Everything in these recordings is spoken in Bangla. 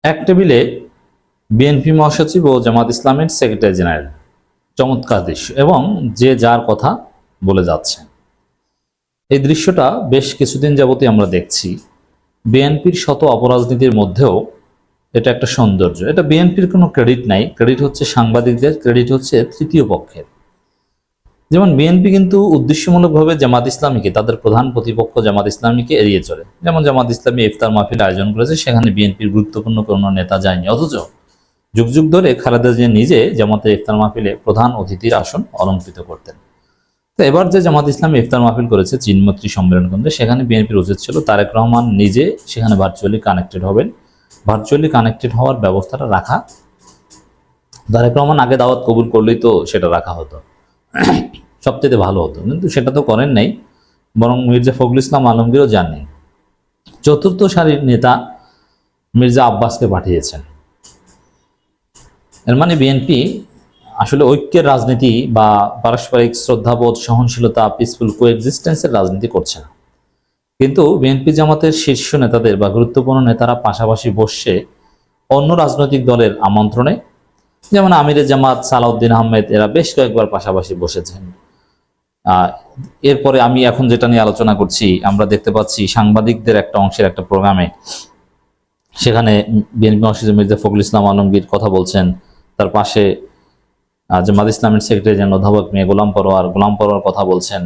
এক টেবিলে বিএনপি মহাসচিব ও জামাত ইসলামের সেক্রেটারি জেনারেল, চমৎকার দৃশ্য এবং যে যার কথা বলে যাচ্ছে। এই দৃশ্যটা বেশ কিছুদিন যাবতই আমরা দেখছি। বিএনপির শত অপরাজনীতির মধ্যেও এটা একটা সৌন্দর্য। এটা বিএনপির কোনো ক্রেডিট নাই, ক্রেডিট হচ্ছে সাংবাদিকদের, ক্রেডিট হচ্ছে তৃতীয় পক্ষের। যেমন বিএনপি কিন্তু উদ্দেশ্যমূলকভাবে জামাত ইসলামীকে, তাদের প্রধান প্রতিপক্ষ জামাত ইসলামীকে এড়িয়ে চলে। যেমন জামাত ইসলামী ইফতার মাহফিল আয়োজন করেছে, সেখানে বিএনপির গুরুত্বপূর্ণ কোনো নেতা যায়নি, অথচ যুগ যুগ ধরে খালেদা জিয়া নিজে জামাতের ইফতার মাহফিলে প্রধান অতিথির আসন অলঙ্কৃত করতেন। তো এবার যে জামাত ইসলামী ইফতার মাহফিল করেছে চিনমৈত্রী সম্মেলন কেন্দ্রে, সেখানে বিএনপির উচিত ছিল তারেক রহমান নিজে সেখানে ভার্চুয়ালি কানেক্টেড হবেন, ভার্চুয়ালি কানেক্টেড হওয়ার ব্যবস্থাটা রাখা। তারেক রহমান আগে দাওয়াত কবুল করলেই তো সেটা রাখা হতো, সবচেয়ে ভালো হতো, কিন্তু সেটা তো করেন নাই, বরং মির্জা ফখরুল ইসলাম আলমগীরও যাননি। চতুর্থ সারির নেতা মির্জা আব্বাসকে পাঠিয়েছেন। এর মানে বিএনপি আসলে ঐক্যের রাজনীতি বা পারস্পরিক শ্রদ্ধাবোধ, সহনশীলতা, পিসফুল কোএক্সিস্টেন্সের রাজনীতি করছে না। কিন্তু বিএনপি জামাতের শীর্ষ নেতাদের বা গুরুত্বপূর্ণ নেতারা পাশাপাশি বসে অন্য রাজনৈতিক দলের আমন্ত্রণে, যেমন আমিরে জামাত সালাউদ্দিন আহমেদ, এরা বেশ কয়েকবার পাশাপাশি বসেছেন। এরপরে আমি এখন যেটা নিয়ে আলোচনা করছি, আমরা দেখতে পাচ্ছি সাংবাদিকদের একটা অংশের একটা প্রোগ্রামে, সেখানে বিএনপি মহাসচিব মির্জা ফখরুল ইসলাম আলমগীর কথা বলছেন, তার পাশে জামাত ইসলামের সেক্রেটারি জেনারেল অধ্যাপক মিয়া গোলাম পরোয়ার কথা বলছেন।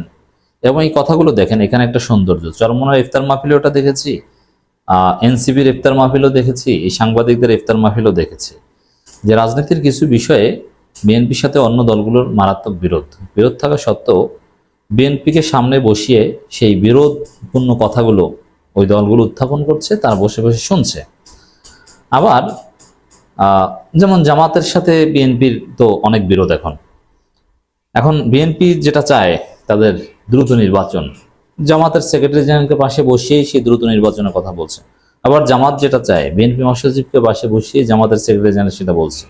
এবং এই কথাগুলো দেখেন, এখানে একটা সৌন্দর্য। চরমোনার ইফতার মাহফিলে ওটা দেখেছি, এনসিপির ইফতার মাহফিলও দেখেছি, এই সাংবাদিকদের ইফতার মাহফিলও দেখেছি, যে রাজনীতির কিছু বিষয়ে বিএনপির সাথে অন্য দলগুলোর মারাত্মক বিরোধ থাকা সত্ত্বেও বিএনপিকে সামনে বসিয়ে সেই বিরোধপূর্ণ কথাগুলো ওই দলগুলো উত্থাপন করছে, তারা বসে বসে শুনছে। আবার যেমন জামাতের সাথে বিএনপির তো অনেক বিরোধ। এখন বিএনপি যেটা চায় তাদের দ্রুত নির্বাচন, জামাতের সেক্রেটারি জেনারেলকে পাশে বসিয়েই সেই দ্রুত নির্বাচনের কথা বলছে। আবার জামাত যেটা চায় বিএনপি মহাসচিবকে পাশে বসিয়ে জামাতের সেক্রেটারি জেনারেল সেটা বলছে।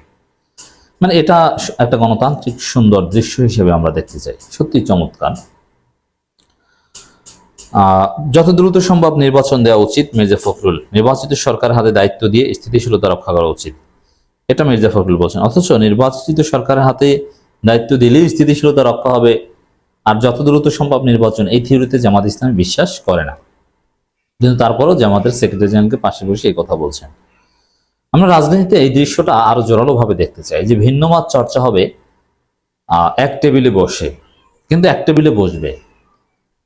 মানে এটা একটা গণতান্ত্রিক সুন্দর দৃশ্য হিসেবে আমরা দেখতে চাই, সত্যি চমৎকার। যত দ্রুত সম্ভব নির্বাচন দেওয়া উচিত মির্জা ফখরুল, নির্বাচিত সরকারের হাতে দায়িত্ব দিয়ে স্থিতিশীলতা রক্ষা করা উচিত, এটা মির্জা ফখরুল বলছেন। অথচ নির্বাচিত সরকারের হাতে দায়িত্ব দিলেই স্থিতিশীলতা রক্ষা হবে আর যত দ্রুত সম্ভব নির্বাচন, এই থিওরিতে জামাত ইসলামী বিশ্বাস করে না। কিন্তু তারপরও জামাতের সেক্রেটারি জেনারেলকে পাশে বসে এই কথা বলছেন। আমরা রাজনীতিতে এই দৃশ্যটা আরো জোরালোভাবে দেখতে চাই, যে ভিন্ন মত চর্চা হবে এক টেবিলে বসে, কিন্তু এক টেবিলে বসবে।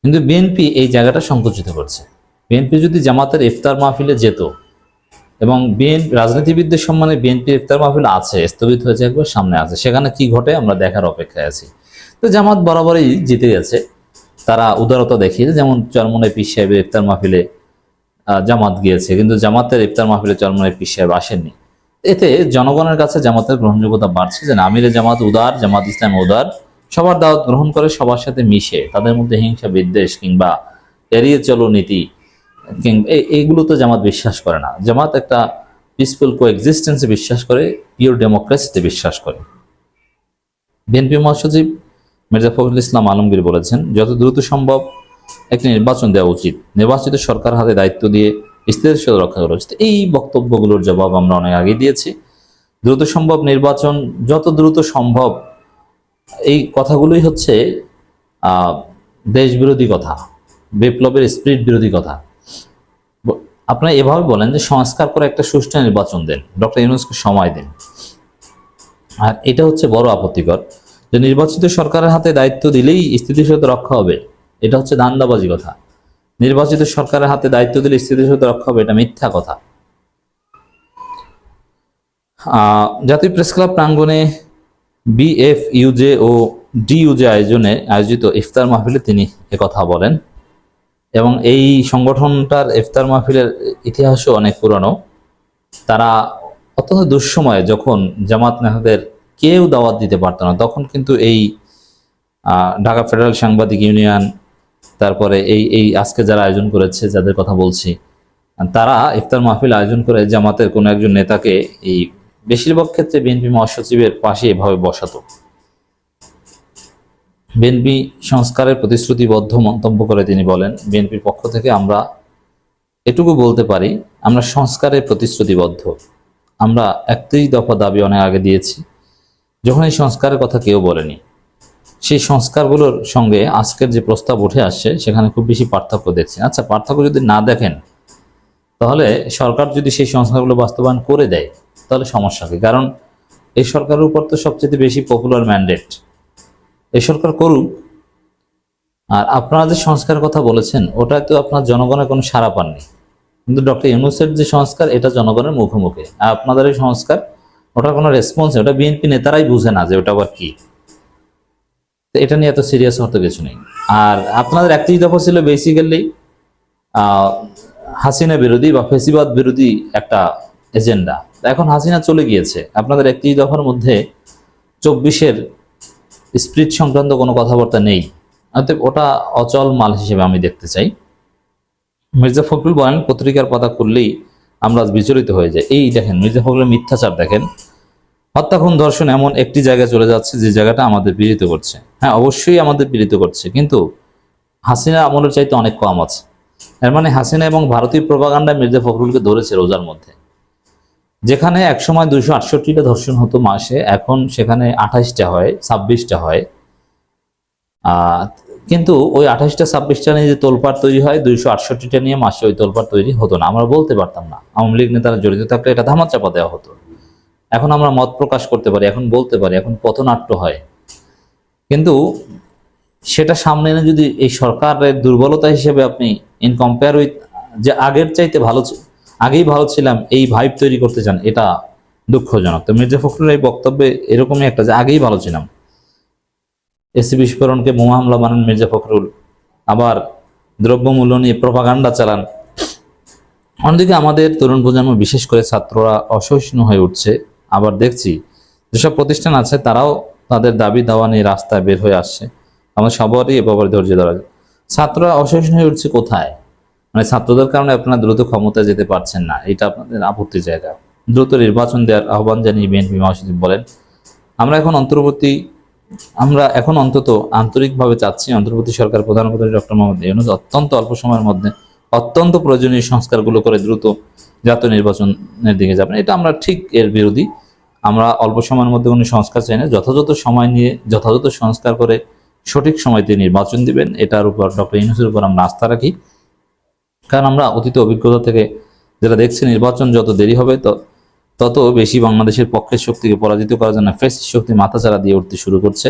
কিন্তু বিএনপি এই জায়গাটা সংকুচিত করছে। বিএনপি যদি জামাতের ইফতার মাহফিলে যেত, এবং রাজনীতিবিদদের সম্মানে বিএনপির ইফতার মাহফিল আছে, স্থগিত হয়েছে, একবার সামনে আছে, সেখানে কি ঘটে আমরা দেখার অপেক্ষায় আছি। তো জামাত বরাবরই জিতে গেছে, তারা উদারতা দেখিয়েছে। যেমন চরমোনাই পীর সাহেবের ইফতার মাহফিলে জামাত গিয়েছে, কিন্তু জামাতের ইফতার মাহফিলে চরমোনাই পীর সাহেব আসেননি। এতে জনগণের কাছে জামাতের গ্রহণযোগ্যতা বাড়ছে, যে আমিরে জামাত উদার, জামাত ইসলাম উদার, সবার দাওয়াত গ্রহণ করে, সবার সাথে মিশে, তাদের মধ্যে হিংসা বিদ্বেষ কিংবা এড়িয়ে চলো নীতি এইগুলো তো জামাত বিশ্বাস করে না। জামাত একটা পিসফুল কোএক্সিস্টেন্সে বিশ্বাস করে, পিওর ডেমোক্রেসিতে বিশ্বাস করে। বিএনপি মহাসচিব মির্জা ফখরুল ইসলাম আলমগীর বলেছেন, যত দ্রুত সম্ভব একটি নির্বাচন দেওয়া উচিত, নির্বাচিত সরকার হাতে দায়িত্ব দিয়ে স্থিতিশীলতা রক্ষা করা উচিত। এই বক্তব্যগুলোর জবাব আমরা অনেক আগে দিয়েছি। দ্রুত সম্ভব নির্বাচন, যত দ্রুত সম্ভব, এই কথাগুলোই হচ্ছে দেশ বিরোধী কথা, বিপ্লবের স্পিরিট বিরোধী কথা। আপনারা এভাবে বলেন যে সংস্কার করে একটা সুষ্ঠু নির্বাচন দেন, ডক্টর ইউনূসকে সময় দিন। আর এটা হচ্ছে বড় আপত্তিকর, যে নির্বাচিত সরকারের হাতে দায়িত্ব দিলেই স্থিতিশীলতা রক্ষা হবে, এটা হচ্ছে ধান্দাবাজি কথা। নির্বাচিত সরকারের হাতে দায়িত্ব দিলে স্থিতিশীলতা রক্ষা হবে, এটা মিথ্যা কথা। জাতীয় প্রেস ক্লাব প্রাঙ্গণে বিএফইউজে ও ডিইউজে আয়োজিত ইফতার মাহফিলে তিনি একথা বলেন। এবং এই সংগঠনটার ইফতার মাহফিলের ইতিহাসও অনেক পুরানো। তারা অত্যন্ত দুঃসময়ে, যখন জামাত নেতাদের কেউ দাওয়াত দিতে পারত না, তখন কিন্তু এই ঢাকা ফেডারেল সাংবাদিক ইউনিয়ন, তারপরে এই আজকে যারা আয়োজন করেছে, যাদের কথা বলছি, তারা ইফতার মাহফিল আয়োজন করে জামাতের কোনো একজন নেতাকে, এই বেশিরভাগ ক্ষেত্রে বিএনপি মহাসচিবের পাশে এভাবে বসাতো। বিএনপি সংস্কারের প্রতিশ্রুতিবদ্ধ মন্তব্য করে তিনি বলেন, বিএনপির পক্ষ থেকে আমরা এটুকু বলতে পারি, আমরা সংস্কারের প্রতিশ্রুতিবদ্ধ। আমরা 31 দফা দাবি অনেক আগে দিয়েছি, যখন এই সংস্কারের কথা কেউ বলেনি। সেই সংস্কারগুলোর সঙ্গে আজকের যে প্রস্তাব উঠে আসছে সেখানে খুব বেশি পার্থক্য দেখছি। আচ্ছা, পার্থক্য যদি না দেখেন তাহলে সরকার যদি সেই সংস্কারগুলো বাস্তবায়ন করে দেয় তাহলে সমস্যা কি? কারণ এই সরকারের উপর তো সবচেয়ে বেশি পপুলার ম্যান্ডেট, এই সরকার করুক। আর আপনারা যে সংস্কারের কথা বলেছেন ওটাই তো আপনার জনগণের কোনো সাড়া পাননি, কিন্তু ডক্টর ইউনূসের যে সংস্কার এটা জনগণের মুখে মুখে। আর আপনাদের এই সংস্কার ওটার কোনো রেসপন্স নেই, ওটা বিএনপি নেতারাই বুঝে না যে ওটা আবার কি। তো এটা নিয়ে এত সিরিয়াস হতে কিছু নেই। আর আপনাদের 31 দফা ছিল বেসিক্যালি হাসিনা বিরোধী বা ফেসিবাদ বিরোধী একটা এজেন্ডা। এখন হাসিনা চলে গিয়েছে, আপনাদের 31 দফার মধ্যে 24-এর স্প্রিট সংক্রান্ত কোনো কথাবার্তা নেই। অতএব ওটা অচল মাল হিসেবে আমি দেখতে চাই। মির্জা ফখরুল বলেন পত্রিকার পাতা খুললেই আমরা বিচলিত হয়ে যাই। এই দেখেন মির্জা ফখরুলের মিথ্যাচার দেখেন। হত্যা, খুন, ধর্ষণ এমন একটি জায়গায় চলে যাচ্ছে যে জায়গাটা আমাদের পীড়িত করছে। হ্যাঁ, অবশ্যই আমাদের পীড়িত করছে, কিন্তু হাসিনা আমলের চাইতে অনেক কম আছে। এর মানে হাসিনা এবং ভারতীয় প্রোপাগান্ডা মির্জা ফখরুলকে ধরেছে রোজার মধ্যে। যেখানে একসময় 268টা ধর্ষণ হতো মাসে, এখন সেখানে 28টা হয়, 26টা হয়। কিন্তু ওই 28টা 26টা নিয়ে যে তোলপাড় তৈরি হয়, 268টা নিয়ে মাসে ওই তোলপাড় তৈরি হতো না। আমরা বলতে পারতাম না, আওয়ামী লীগ নেতারা জড়িত থাকলে এটা ধামাচাপা দেওয়া হতো। এখন আমরা মত প্রকাশ করতে পারি, এখন বলতে পারি, এখন পথনাট্য হয়। কিন্তু সেটা সামনে এনে যদি এই সরকারের দুর্বলতা হিসেবে আপনি ইন কম্পেয়ার উইথ যে আগের চাইতে ভালো, আগেই ভালো ছিলাম, এই ভাইব তৈরি করতে চান, এটা দুঃখজনক। তো মির্জা ফখরুলের এই বক্তব্যে এরকমই একটা যে আগেই ভালো ছিলাম। এসি বিস্ফোরণকে বোমা হামলা বানান মির্জা ফখরুল, আবার দ্রব্যমূল্য নিয়ে প্রপাগান্ডা চালান। অন্যদিকে আমাদের তরুণ প্রজন্ম, বিশেষ করে ছাত্ররা অসহিষ্ণু হয়ে উঠছে। আবার দেখছি যেসব প্রতিষ্ঠান আছে তারাও তাদের দাবি দাওয়া নিয়ে রাস্তায় বের হয়ে আসছে। আমাদের সবারই এ ব্যাপারে ধৈর্য ধরা যায়। ছাত্ররা অসহিষ্ণু হয়ে উঠছে কোথায়? মানে ছাত্রদের কারণে আপনারা দ্রুত ক্ষমতায় যেতে পারছেন না, এটা আপনাদের আপত্তির জায়গা। দ্রুত নির্বাচন দেওয়ার আহ্বান জানিয়ে বিএনপি মহাসচিব বলেন, আমরা এখন অন্তত আন্তরিকভাবে চাচ্ছি অন্তর্বর্তী সরকার প্রধানমন্ত্রী ডক্টর মোহাম্মদ ইউনূস অত্যন্ত অল্প সময়ের মধ্যে অত্যন্ত প্রয়োজনীয় সংস্কারগুলো করে দ্রুত জাতীয় নির্বাচনের দিকে যাবেন। এটা আমরা ঠিক এর বিরোধী। আমরা অল্প সময়ের মধ্যে কোনো সংস্কার চাই না, যথাযথ সময় নিয়ে যথাযথ সংস্কার করে সঠিক সময়তে নির্বাচন দিবেন, এটার উপর ডক্টর ইউনূসের উপর আমরা আস্থা রাখি। কারণ আমরা অতীত অভিজ্ঞতা থেকে যেটা দেখছি, নির্বাচন যত দেরি হবে তত বেশি বাংলাদেশের পক্ষের শক্তিকে পরাজিত করার জন্য ফ্যাসিস্ট শক্তি মাথাচাড়া দিয়ে উঠতে শুরু করছে।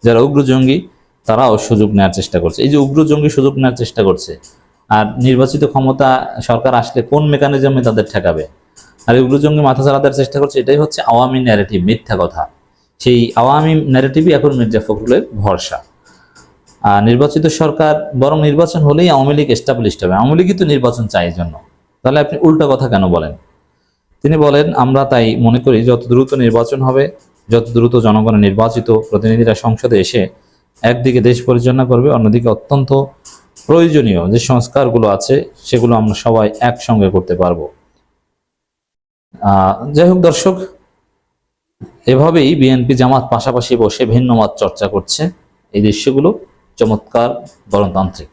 যারা উগ্র জঙ্গি তারাও সুযোগ নেওয়ার চেষ্টা করছে। এই যে উগ্র জঙ্গি সুযোগ নেওয়ার চেষ্টা করছে, আর নির্বাচিত ক্ষমতা সরকার আসলে কোন মেকানিজমে তাদের ঠেকাবে, আর উগ্র জঙ্গি মাথাচাড়া দেওয়ার চেষ্টা করছে, এটাই হচ্ছে আওয়ামী ন্যারেটিভ, মিথ্যা কথা। সেই আওয়ামী ন্যারেটিভই এখন মির্জা ফখরুলের ভরসা। নির্বাচিত সরকার, বরং নির্বাচন হলেই আওয়ামী লীগ এস্টাবলিশড হবে। আওয়ামী লীগই তো নির্বাচন চাই জন্য, তাহলে আপনি উল্টা কথা কেন বলেন? তিনি বলেন, আমরা তাই মনে করি যত দ্রুত নির্বাচন হবে, যত দ্রুত জনগণের নির্বাচিত প্রতিনিধিরা সংসদে এসে একদিকে দেশ পরিচালনা করবে, অন্যদিকে অত্যন্ত প্রয়োজনীয় যে সংস্কারগুলো আছে সেগুলো আমরা সবাই একসঙ্গে করতে পারবো। যাই হোক দর্শক, এভাবেই বিএনপি জামাত পাশাপাশি বসে ভিন্ন মত চর্চা করছে। এই দৃশ্যগুলো চমৎকার, গণতান্ত্রিক।